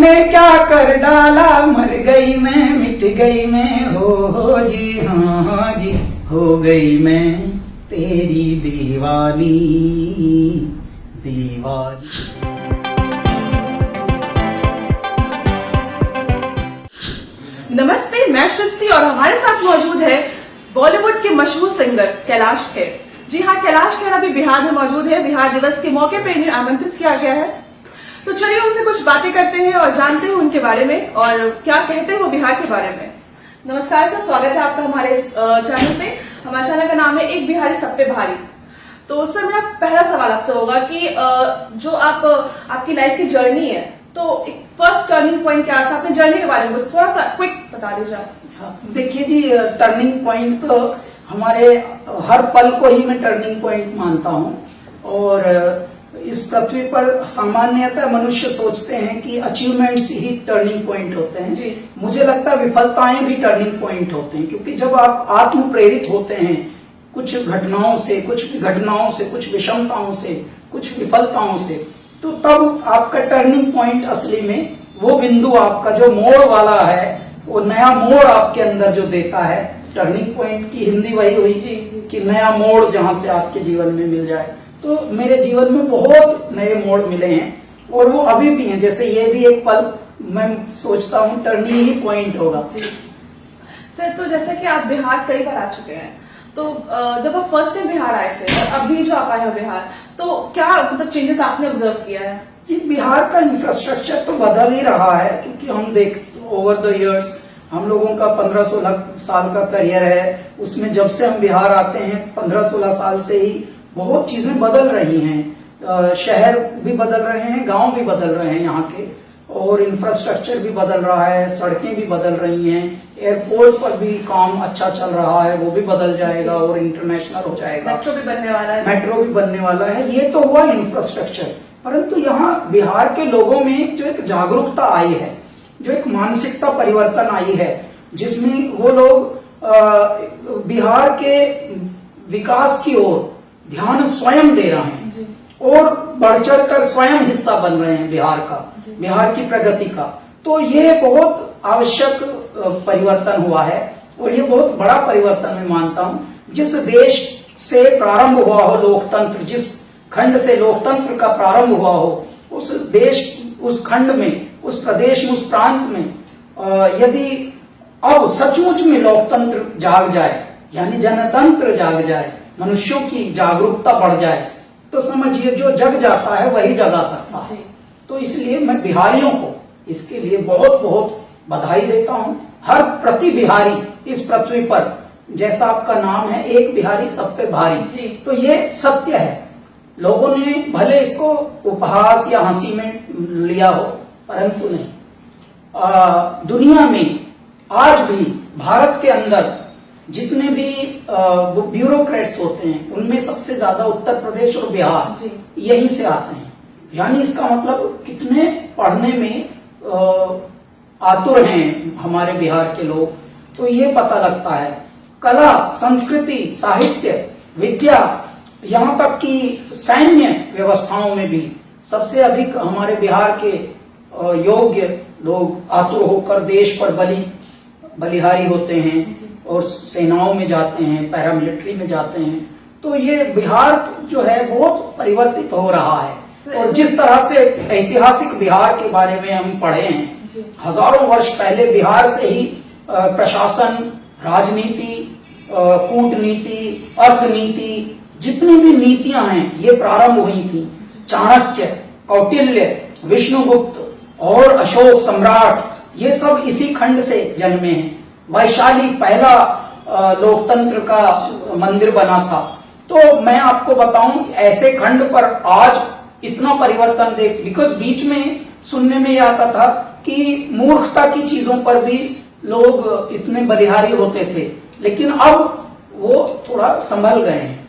तूने क्या कर डाला, मर गई मैं, मिट गई मैं, हो जी, हाँ जी, हो गई मैं तेरी दीवानी दीवानी। नमस्ते, मैं सृष्टि और हमारे साथ मौजूद है बॉलीवुड के मशहूर सिंगर कैलाश खेर। जी हाँ, कैलाश खेर अभी बिहार में मौजूद है। बिहार दिवस के मौके पर इन्हें आमंत्रित किया गया है, तो चलिए उनसे कुछ बातें करते हैं और जानते हैं उनके बारे में और क्या कहते हैं वो बिहार के बारे में। नमस्कार सर, स्वागत है आपका हमारे चैनल पे। हमारे चैनल का नाम है एक बिहारी सब पे भारी। तो सर, मेरा पहला सवाल आपसे होगा कि जो आपकी लाइफ की जर्नी है, तो एक फर्स्ट टर्निंग पॉइंट क्या था? अपनी जर्नी के बारे में थोड़ा सा क्विक बता दीजिए। देखिए जी, टर्निंग पॉइंट तो हमारे हर पल को ही मैं टर्निंग पॉइंट मानता हूँ। और इस पृथ्वी पर सामान्यतः मनुष्य सोचते हैं कि अचीवमेंट्स ही टर्निंग पॉइंट होते हैं जी। मुझे लगता है विफलताएं भी टर्निंग पॉइंट होते हैं, क्योंकि जब आप आत्म प्रेरित होते हैं कुछ घटनाओं से, कुछ विषमताओं से, कुछ विफलताओं से, तो तब आपका टर्निंग पॉइंट असली में वो बिंदु, आपका जो मोड़ वाला है, वो नया मोड़ आपके अंदर जो देता है। टर्निंग पॉइंट की हिंदी वही हुई जी कि नया मोड़ जहां से आपके जीवन में मिल जाए। तो मेरे जीवन में बहुत नए मोड़ मिले हैं और वो अभी भी हैं। जैसे ये भी एक पल मैं सोचता हूँ टर्निंग ही पॉइंट होगा। सर, तो जैसे कि आप बिहार कई बार आ चुके हैं, तो जब आप फर्स्ट टाइम बिहार आए थे और अभी जो आप आए हो बिहार, तो क्या मतलब चेंजेस आपने ऑब्जर्व किया है? जी, बिहार का इंफ्रास्ट्रक्चर तो बदल ही रहा है, क्योंकि हम देख ओवर द इयर्स हम लोगों का 15-16 साल का करियर है, उसमें जब से हम बिहार आते हैं 15-16 साल से ही बहुत चीजें बदल रही हैं। शहर भी बदल रहे हैं, गांव भी बदल रहे हैं यहाँ के, और इंफ्रास्ट्रक्चर भी बदल रहा है, सड़कें भी बदल रही हैं, एयरपोर्ट पर भी काम अच्छा चल रहा है, वो भी बदल जाएगा और इंटरनेशनल हो जाएगा। मेट्रो भी बनने वाला है। ये तो हुआ इंफ्रास्ट्रक्चर, परंतु यहाँ बिहार के लोगों में जो एक जागरूकता आई है, जो एक मानसिकता परिवर्तन आई है, जिसमें वो लोग बिहार के विकास की ओर ध्यान स्वयं दे रहे हैं और बढ़ चढ़ कर स्वयं हिस्सा बन रहे हैं बिहार का, बिहार की प्रगति का। तो ये बहुत आवश्यक परिवर्तन हुआ है और ये बहुत बड़ा परिवर्तन मैं मानता हूँ। जिस देश से प्रारंभ हुआ हो लोकतंत्र, जिस खंड से लोकतंत्र का प्रारंभ हुआ हो, उस देश, उस खंड में, उस प्रदेश में, उस प्रांत में यदि अब सचमुच में लोकतंत्र जाग जाए, यानी जनतंत्र जाग जाए, मनुष्यों की जागरूकता बढ़ जाए, तो समझिए जो जग जाता है वही जगा सकता है। तो इसलिए मैं बिहारियों को इसके लिए बहुत बहुत बधाई देता हूं। हर प्रति बिहारी इस पृथ्वी पर, जैसा आपका नाम है एक बिहारी सब पे भारी, तो ये सत्य है। लोगों ने भले इसको उपहास या हंसी में लिया हो, परंतु नहीं, दुनिया में आज भी भारत के अंदर जितने भी ब्यूरोक्रेट्स होते हैं उनमें सबसे ज्यादा उत्तर प्रदेश और बिहार यहीं से आते हैं। यानी इसका मतलब कितने पढ़ने में आतुर हैं हमारे बिहार के लोग, तो ये पता लगता है। कला, संस्कृति, साहित्य, विद्या, यहाँ तक कि सैन्य व्यवस्थाओं में भी सबसे अधिक हमारे बिहार के योग्य लोग आतुर होकर देश पर बलिहारी होते हैं और सेनाओं में जाते हैं, पैरामिलिट्री में जाते हैं। तो ये बिहार जो है बहुत परिवर्तित हो रहा है। और जिस तरह से ऐतिहासिक बिहार के बारे में हम पढ़े हैं, हजारों वर्ष पहले बिहार से ही प्रशासन, राजनीति, कूटनीति, अर्थनीति, जितनी भी नीतियां हैं ये प्रारंभ हुई थी। चाणक्य, कौटिल्य, विष्णुगुप्त और अशोक सम्राट, ये सब इसी खंड से जन्मे हैं। वैशाली पहला लोकतंत्र का मंदिर बना था। तो मैं आपको बताऊं, ऐसे खंड पर आज इतना परिवर्तन देख, बिकॉज बीच में सुनने में यह आता था कि मूर्खता की चीजों पर भी लोग इतने बलिहारी होते थे, लेकिन अब वो थोड़ा संभल गए हैं।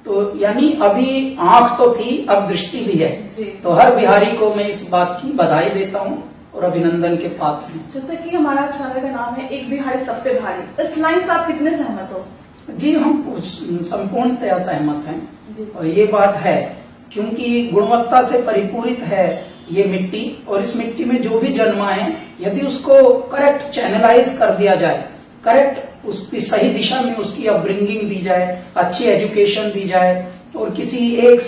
तो यानी अभी आंख तो थी, अब दृष्टि भी है। तो हर बिहारी को मैं इस बात की बधाई देता हूँ और अभिनंदन के पात्र हैं। जैसे कि हमारा चैनल का नाम है एक बिहारी सब पे भारी, इस लाइन से आप कितने सहमत हो? जी, हम संपूर्णतया सहमत हैं। और ये बात है क्योंकि गुणवत्ता से परिपूरित है ये मिट्टी, और इस मिट्टी में जो भी जन्मा है यदि उसको करेक्ट चैनलाइज कर दिया जाए, करेक्ट उसकी सही दिशा में उसकी अपब्रिंगिंग दी जाए, अच्छी एजुकेशन दी जाए, और किसी एक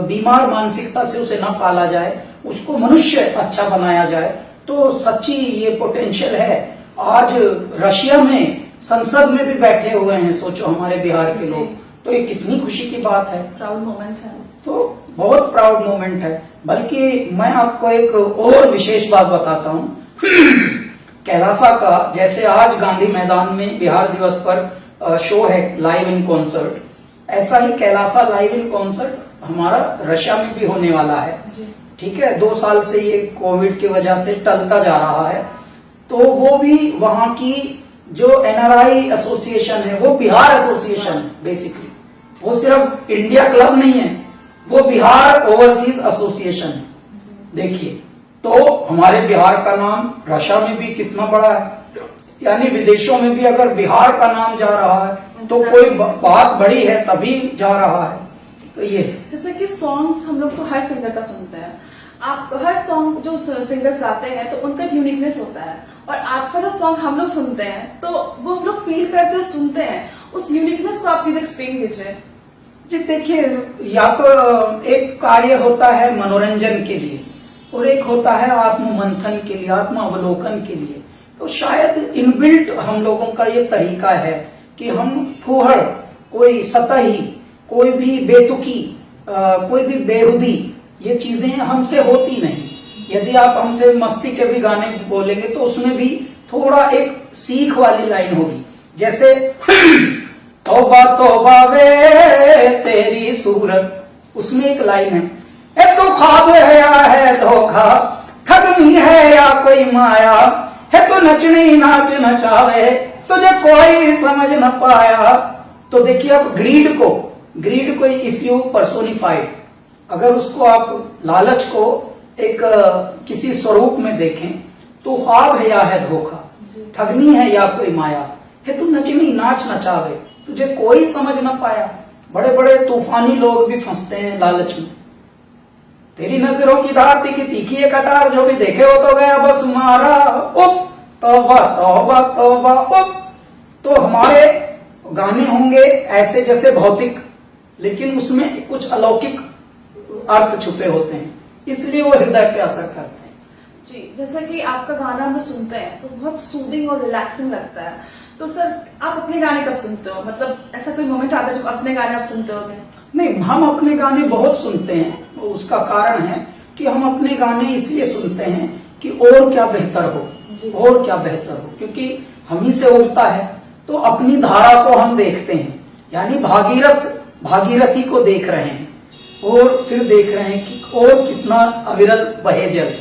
बीमार मानसिकता से उसे न पाला जाए, उसको मनुष्य अच्छा बनाया जाए, तो सच्ची ये पोटेंशियल है। आज रशिया में संसद में भी बैठे हुए हैं, सोचो हमारे बिहार के लोग, तो ये कितनी खुशी की बात है, प्राउड मोमेंट है। तो बहुत प्राउड मोमेंट है। बल्कि मैं आपको एक और विशेष बात बताता हूँ कैलासा का, जैसे आज गांधी मैदान में बिहार दिवस पर शो है लाइव इन कॉन्सर्ट, ऐसा ही कैलासा लाइव इन कॉन्सर्ट हमारा रशिया में भी होने वाला है। ठीक है, 2 साल से ये कोविड की वजह से टलता जा रहा है, तो वो भी वहां की जो एनआरआई एसोसिएशन है, वो बिहार एसोसिएशन बेसिकली, वो सिर्फ इंडिया क्लब नहीं है, वो बिहार ओवरसीज एसोसिएशन है। देखिए, तो हमारे बिहार का नाम रशिया में भी कितना बड़ा है, यानी विदेशों में भी अगर बिहार का नाम जा रहा है तो कोई बात बड़ी है तभी जा रहा है। तो ये जैसे कि सॉन्ग्स हम लोग तो हर सिंगर का सुनते हैं, आप हर सॉन्ग जो सिंगर्स गाते हैं तो उनका यूनिकनेस होता है, और आपका जो सॉन्ग हम लोग सुनते हैं तो वो हम लोग फील करते हैं, सुनते हैं, उस यूनिकनेस को आप प्लीज एक्सप्लेन कीजिए। जी देखिए, या तो एक कार्य होता है मनोरंजन के लिए और एक होता है आत्म मंथन के लिए, आत्म अवलोकन के लिए। तो शायद इनबिल्ट हम लोगों का ये तरीका है कि हम फूहड़, कोई सतही, कोई भी बेतुकी, कोई भी बेहुदी, ये चीजें हमसे होती नहीं। यदि आप हमसे मस्ती के भी गाने बोलेंगे तो उसमें भी थोड़ा एक सीख वाली लाइन होगी, जैसे तौबा तौबा वे तेरी सूरत, उसमें एक लाइन है, ए तो ख्वाब है या है धोखा, ठगनी है या कोई माया, है तो नचनी नाच नचावे, तुझे कोई समझ न पाया। तो देखिए, अब ग्रीड को इफ यू पर्सोनिफाइड, अगर उसको आप लालच को एक किसी स्वरूप में देखें तो ख्वाब है या है धोखा, ठगनी है या कोई माया, है तो नचनी नाच नचावे, तुझे कोई समझ न पाया। बड़े बड़े तूफानी लोग भी फंसते हैं लालच में। तेरी नजरों की धार तीखी तीखी है कटार, जो भी देखे हो तो गया बस मारा, उफ तौबा तौबा तौबा उफ। तो हमारे गाने होंगे ऐसे जैसे भौतिक, लेकिन उसमें कुछ अलौकिक अर्थ छुपे होते हैं, इसलिए वो हृदय पे असर करते हैं। जी, जैसा कि आपका गाना हम सुनते हैं तो बहुत सूदिंग और रिलैक्सिंग लगता है, तो सर आप अपने गाने कब सुनते हो, मतलब ऐसा कोई मोमेंट आता है जब अपने गाने आप सुनते हो? नहीं, हम अपने गाने बहुत सुनते हैं। उसका कारण है कि हम अपने गाने इसलिए सुनते हैं कि और क्या बेहतर हो, और क्या बेहतर हो, क्योंकि हम ही से उगता है, तो अपनी धारा को हम देखते हैं, यानी भागीरथी को देख रहे हैं, और फिर देख रहे हैं कि और कितना अविरल बहे जल,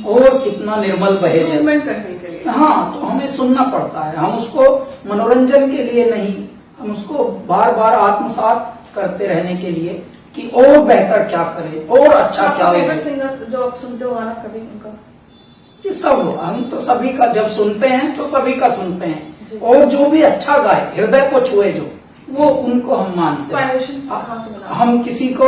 और कितना निर्मल बहे जल करने के लिए। हाँ, तो हमें सुनना पड़ता है। हम उसको मनोरंजन के लिए नहीं, हम उसको बार बार आत्मसात करते रहने के लिए कि और बेहतर क्या करें, और अच्छा क्या हो। फेवरेट सिंगर जो आप सुनते हो गाना कभी उनका? जी सब, हम तो सभी का जब सुनते हैं तो सभी का सुनते हैं, और जो भी अच्छा गाए, हृदय को छुए जो, वो उनको हम मानते हैं। हम किसी को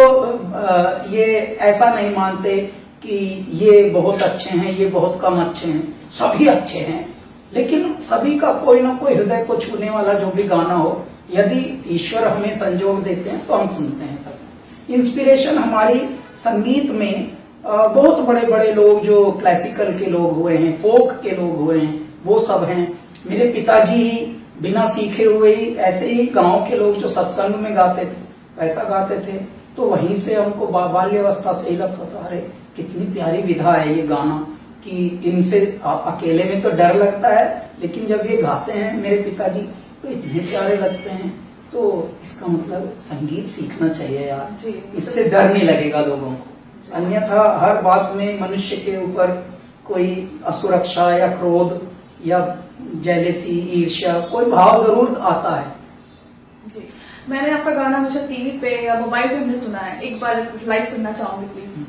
ये ऐसा नहीं मानते कि ये बहुत अच्छे हैं, ये बहुत कम अच्छे हैं, सभी अच्छे हैं, लेकिन सभी का कोई ना कोई हृदय को छूने वाला जो भी गाना हो, यदि ईश्वर हमें संजोग देते हैं तो हम सुनते हैं सब। इंस्पिरेशन हमारी संगीत में बहुत बड़े बड़े लोग जो क्लासिकल के लोग हुए हैं, फोक के लोग हुए हैं, वो सब हैं। मेरे पिताजी ही बिना सीखे हुए ही ऐसे ही गांव के लोग जो सत्संग में गाते थे वैसा गाते थे, तो वहीं से हमको बाल्यावस्था से ही लगता था, अरे कितनी प्यारी विधा है ये गाना, कि इनसे अकेले में तो डर लगता है, लेकिन जब ये गाते हैं मेरे पिताजी तो इतने प्यारे लगते हैं। तो इसका मतलब संगीत सीखना चाहिए यार, इससे डर नहीं लगेगा लोगों को। अन्यथा हर बात में मनुष्य के ऊपर कोई असुरक्षा या क्रोध या जेलेसी, ईर्ष्या, कोई भाव जरूर आता है। जी, मैंने आपका गाना हमेशा टीवी पे या मोबाइल पे हमने सुना है, एक बार लाइव सुनना चाहूंगी प्लीज।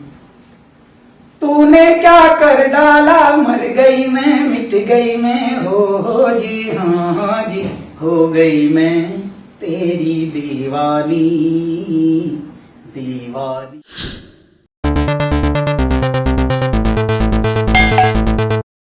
तूने क्या कर डाला, मर गई मैं, मिट गई मैं, हो जी, हाँ जी, हो गई मैं तेरी दीवानी दीवानी।